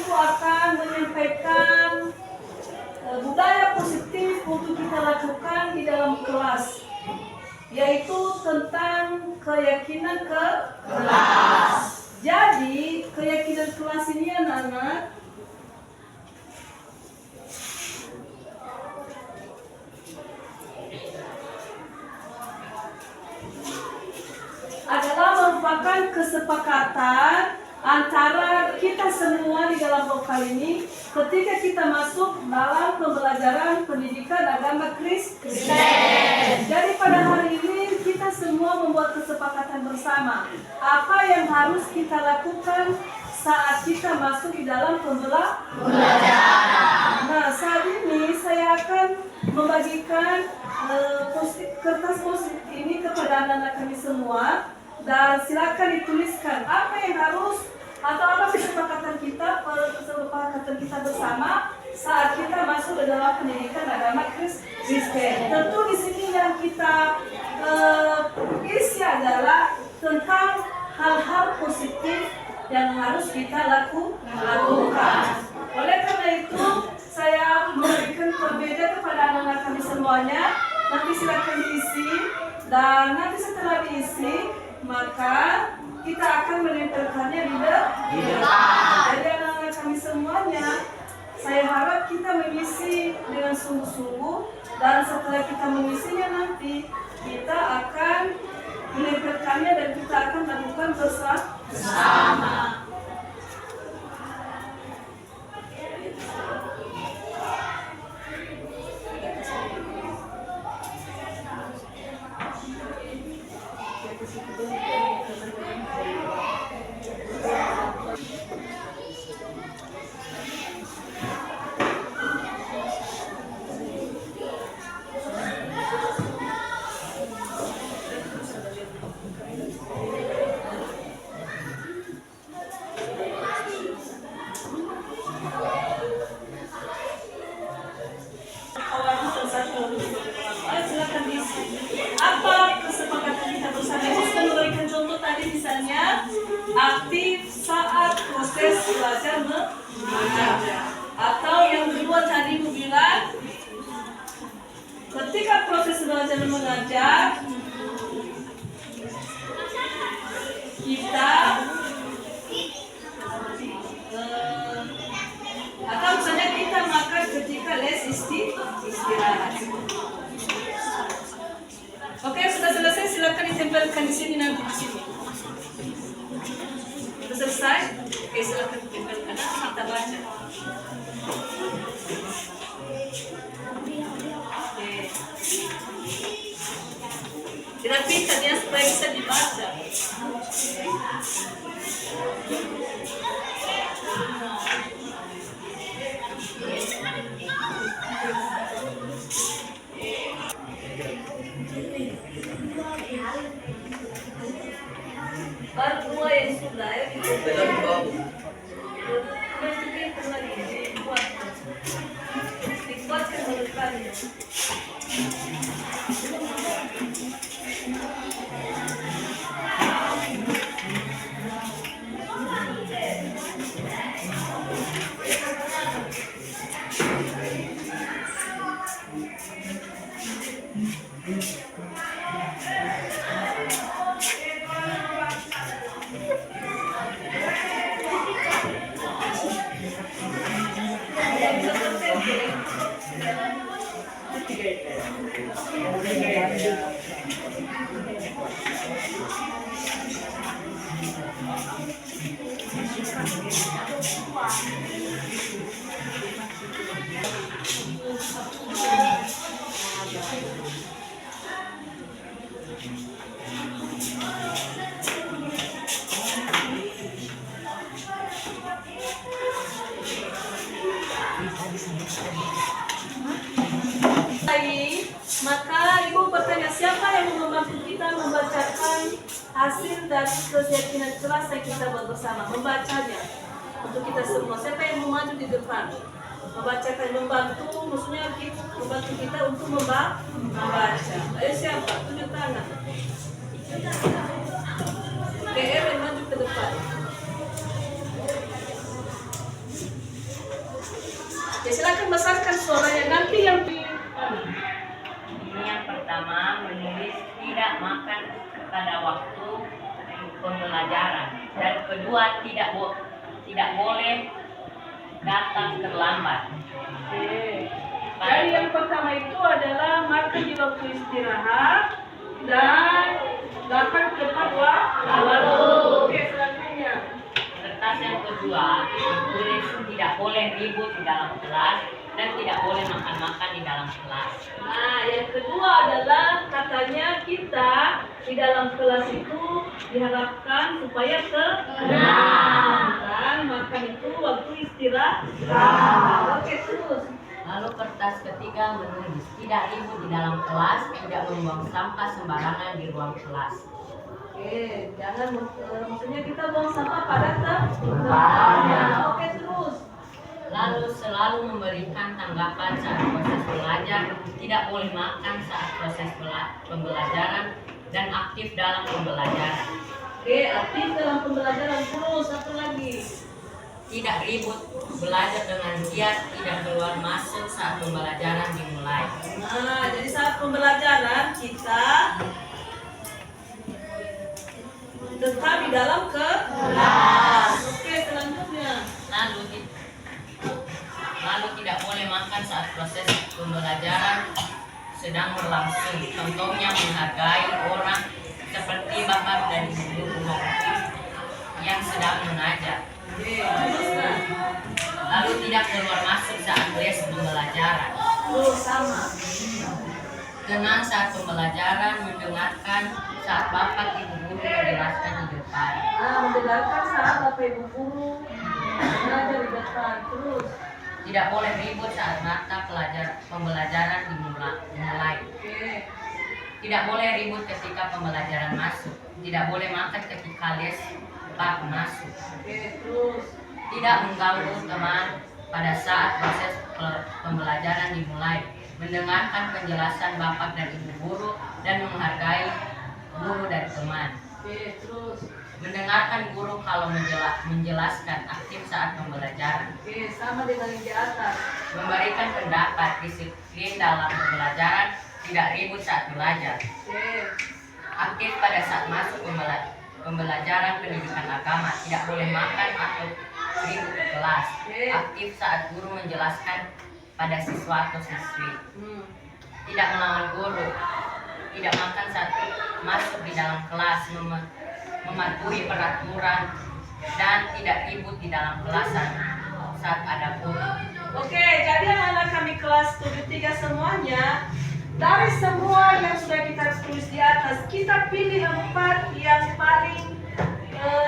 Ibu akan menyampaikan budaya positif untuk kita lakukan di dalam kelas, yaitu tentang keyakinan kelas. Jadi keyakinan kelas ini anak-anak adalah merupakan kesepakatan antara kita semua di dalam lokal ini ketika kita masuk dalam pembelajaran pendidikan agama Kristen. Jadi pada hari ini kita semua membuat kesepakatan bersama apa yang harus kita lakukan saat kita masuk di dalam pembelajaran. Nah, saat ini saya akan membagikan kertas post-it ini kepada anak-anak kami semua, dan silakan dituliskan apa yang harus atau apa kesepakatan kita bersama saat kita masuk ke dalam pendidikan agama Kristen. Tentu di sini yang kita isi adalah tentang hal-hal positif yang harus kita lakukan. Oleh karena itu, saya memberikan perbedaan kepada anak-anak kami semuanya. Nanti silakan diisi, dan nanti setelah diisi, maka kita akan menempelkannya di depan. Jadi anak-anak kami semuanya, saya harap kita mengisi dengan sungguh-sungguh, dan setelah kita mengisinya nanti kita akan menempelkannya dan kita akan lakukan bersama. Apa kesepakatan kita bersama? Saya sudah memberikan contoh tadi, misalnya aktif saat proses belajar mengajar. Atau yang kedua tadi Bu bilang, ketika proses belajar mengajar kita atau misalnya kita makan ketika les istirahat. Oke, sudah selesai, silakan ditempelkan di sini, nanti di sini. Sudah selesai? Oke, silakan ditempelkan, nanti kita baca. Oke. Dirapikan ya supaya bisa dibaca. Baru dua yang sudah ya dibuatkan berukannya. Maka Ibu bertanya, siapa yang membantu kita membacakan hasil dari keyakinan kelas yang kita buat bersama, membacanya untuk kita semua. Siapa yang mau maju di depan membacakan, membantu, maksudnya membantu kita untuk membaca. Ayo siapa? Tunjuk tangan. DR yang maju ke depan. Ya, silakan besarkan suaranya. Nanti yang Ini yang pertama, menulis tidak makan pada waktu pembelajaran. Dan kedua, tidak boleh datang terlambat. Oke. Jadi yang pertama itu adalah makan di waktu istirahat dan datang tepat waktu. Oke, selanjutnya. Kertas yang kedua, ditulis tidak boleh ribut di dalam kelas dan tidak boleh makan-makan di dalam kelas. Nah, yang kedua adalah katanya kita di dalam kelas itu diharapkan supaya tenang dan makan itu waktu istirahat. Oke, terus. Lalu kertas ketiga menulis tidak ribut di dalam kelas, tidak membuang sampah sembarangan di ruang kelas. Oke, jangan maksudnya kita buang sampah pada tempatnya. Oke, terus. Lalu selalu memberikan tanggapan saat proses belajar, tidak boleh makan saat proses pembelajaran, dan aktif dalam pembelajaran. Oke, aktif dalam pembelajaran. Terus apa lagi? Tidak ribut, belajar dengan giat, tidak keluar masuk saat pembelajaran dimulai. Nah, jadi saat pembelajaran kita tetap di dalam kelas. Oke, selanjutnya. Lalu tidak boleh makan saat proses pembelajaran sedang berlangsung. Contohnya menghargai orang seperti bapak dan ibu guru yang sedang mengajar. Oke, teruskan. Lalu tidak keluar masuk saat les pembelajaran. Terus sama. Tenang saat pembelajaran, mendengarkan saat bapak ibu guru menjelaskan di depan. Nah, mendengarkan saat Bapak Ibu guru mengajar di depan. Terus. Tidak boleh ribut saat mata pembelajaran dimulai. Oke. Tidak boleh ribut ketika pembelajaran masuk. Tidak boleh makan ketika les masuk. Oke, terus. Tidak mengganggu teman pada saat proses pembelajaran dimulai. Mendengarkan penjelasan bapak dan ibu guru dan menghargai guru dan teman. Oke, terus. Mendengarkan guru kalau menjelaskan, aktif saat pembelajaran. Oke, sama dengan yang di atas. Memberikan pendapat, disiplin dalam pembelajaran, tidak ribut saat belajar. Oke. Aktif pada saat masuk pembelajaran pendidikan agama, tidak boleh makan atau ribut ke kelas. Aktif saat guru menjelaskan pada siswa atau siswi. Tidak melawan guru, tidak makan saat masuk di dalam kelas, mematuhi peraturan, dan tidak ribut di dalam kelas saat ada guru. Oke, jadi anak-anak kami kelas 73 semuanya, dari semua yang sudah kita tulis di atas, kita pilih 4 yang paling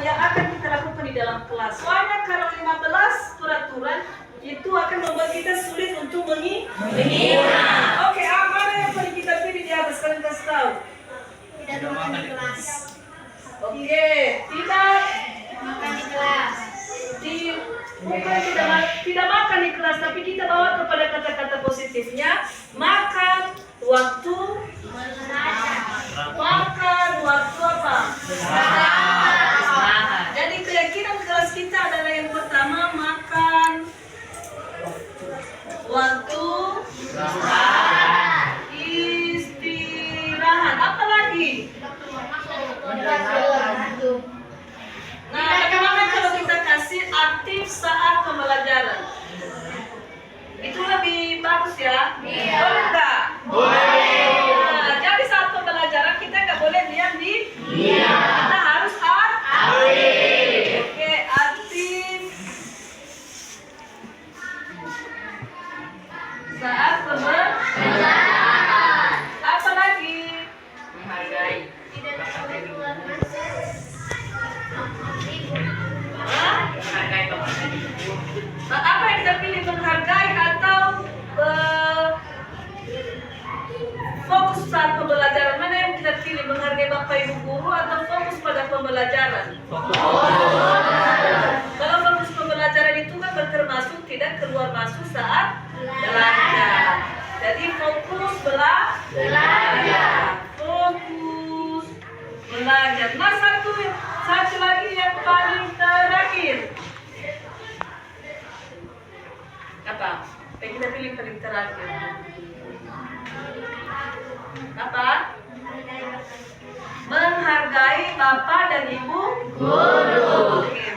yang akan kita lakukan di dalam kelas. Soalnya kalau 15 peraturan itu akan membuat kita sulit untuk mengingat. Oke, apa yang paling kita pilih di atas? Kalian kasih tahu. Tidak makan di kelas. Oke, tidak Makan di kelas. bukan tidak makan di kelas, tapi kita bawa kepada kata-kata positifnya. Makan waktu Belajar. makan waktu apa? Istirahat. Jadi keyakinan kelas kita adalah yang pertama makan waktu istirahat. Apa lagi? Nah, bagaimana kalau kita kasih aktif saat pembelajaran? Itu lebih bagus ya? Boleh nggak? Nah, jadi saat pembelajaran kita nggak boleh diam di. Kita harus aktif. Oke, aktif saat pembelajaran. Apa lagi? Menghargai. Tidak boleh keluar masuk. Hah? Menghargai bapak dan ibu guru. Apa yang kita pilih, menghargai atau fokus saat pembelajaran? Mana yang kita pilih, menghargai bapak ibu guru atau fokus pada pembelajaran? Kalau fokus pembelajaran itu kan termasuk tidak keluar masuk saat belajar. Jadi fokus belajar. Fokus belajar. Nah, satu lagi yang paling terakhir. Apa? Kita pilih paling terakhir. Apa? Menghargai Bapak dan Ibu guru. Oke,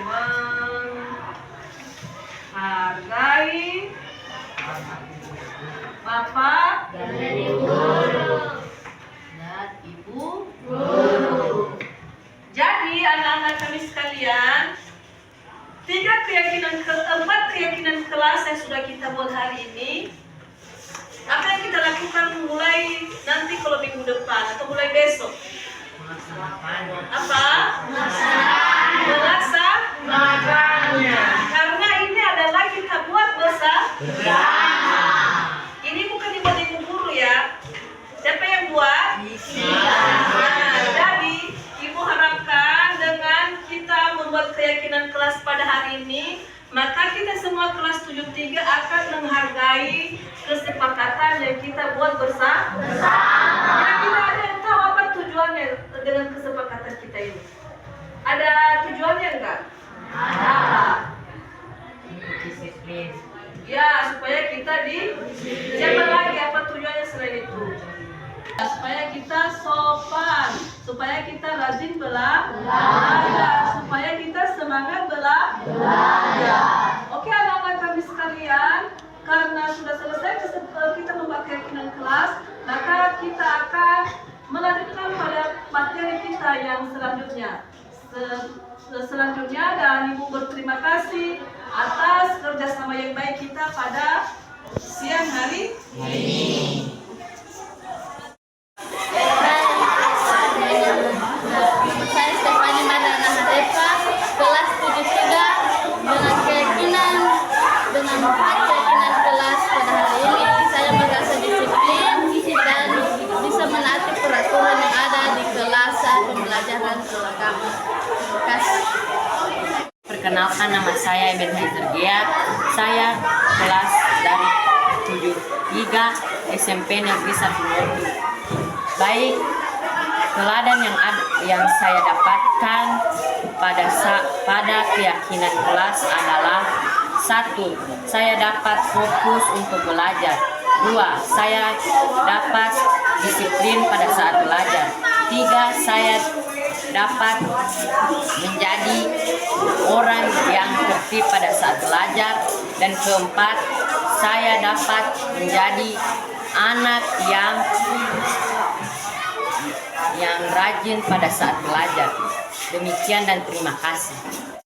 menghargai Bapak Dan Ibu guru. dan Ibu guru. Jadi anak-anak kami sekalian, empat keyakinan kelas yang sudah kita buat hari ini. Apa yang kita lakukan mulai nanti kalau minggu depan atau mulai besok? Apa? Melaksanakannya. Karena ini adalah kita buat bersama. Ini bukan dibuat ibu guru ya. Siapa yang buat? Nah, jadi ibu harapkan dengan kita membuat keyakinan kelas pada hari ini, maka kita semua kelas 73 akan menghargai kesepakatan yang kita buat bersama. Nah, kita ada yang tahu apa tujuannya dengan kesepakatan kita ini? Ada tujuannya enggak? Apa? Disiplin. Ya, supaya kita siapa lagi apa tujuannya selain itu? Supaya kita sopan, supaya kita rajin belajar, supaya kita semangat belajar. Oke anak-anak kami sekalian, karena sudah selesai kita membuat keyakinan kelas, maka kita akan melanjutkan pada materi kita yang selanjutnya. Dan Ibu berterima kasih atas kerjasama yang baik kita pada siang hari ini. Saya Stefani Mariana Harepa, kelas 73 dengan empat keyakinan kelas pada hari ini. Saya merasa disiplin dan bisa menaati peraturan yang ada di kelas saat pembelajaran agama. Terima kasih. Perkenalkan, nama saya Eben Hezergia. Saya kelas dari 73 SMP Negeri 1 Motu. Baik, teladan yang saya dapatkan pada keyakinan kelas adalah: 1. Saya dapat fokus untuk belajar. 2. Saya dapat disiplin pada saat belajar. 3. Saya dapat menjadi orang yang tertib pada saat belajar. Dan 4. Saya dapat menjadi anak yang rajin pada saat belajar. Demikian dan terima kasih.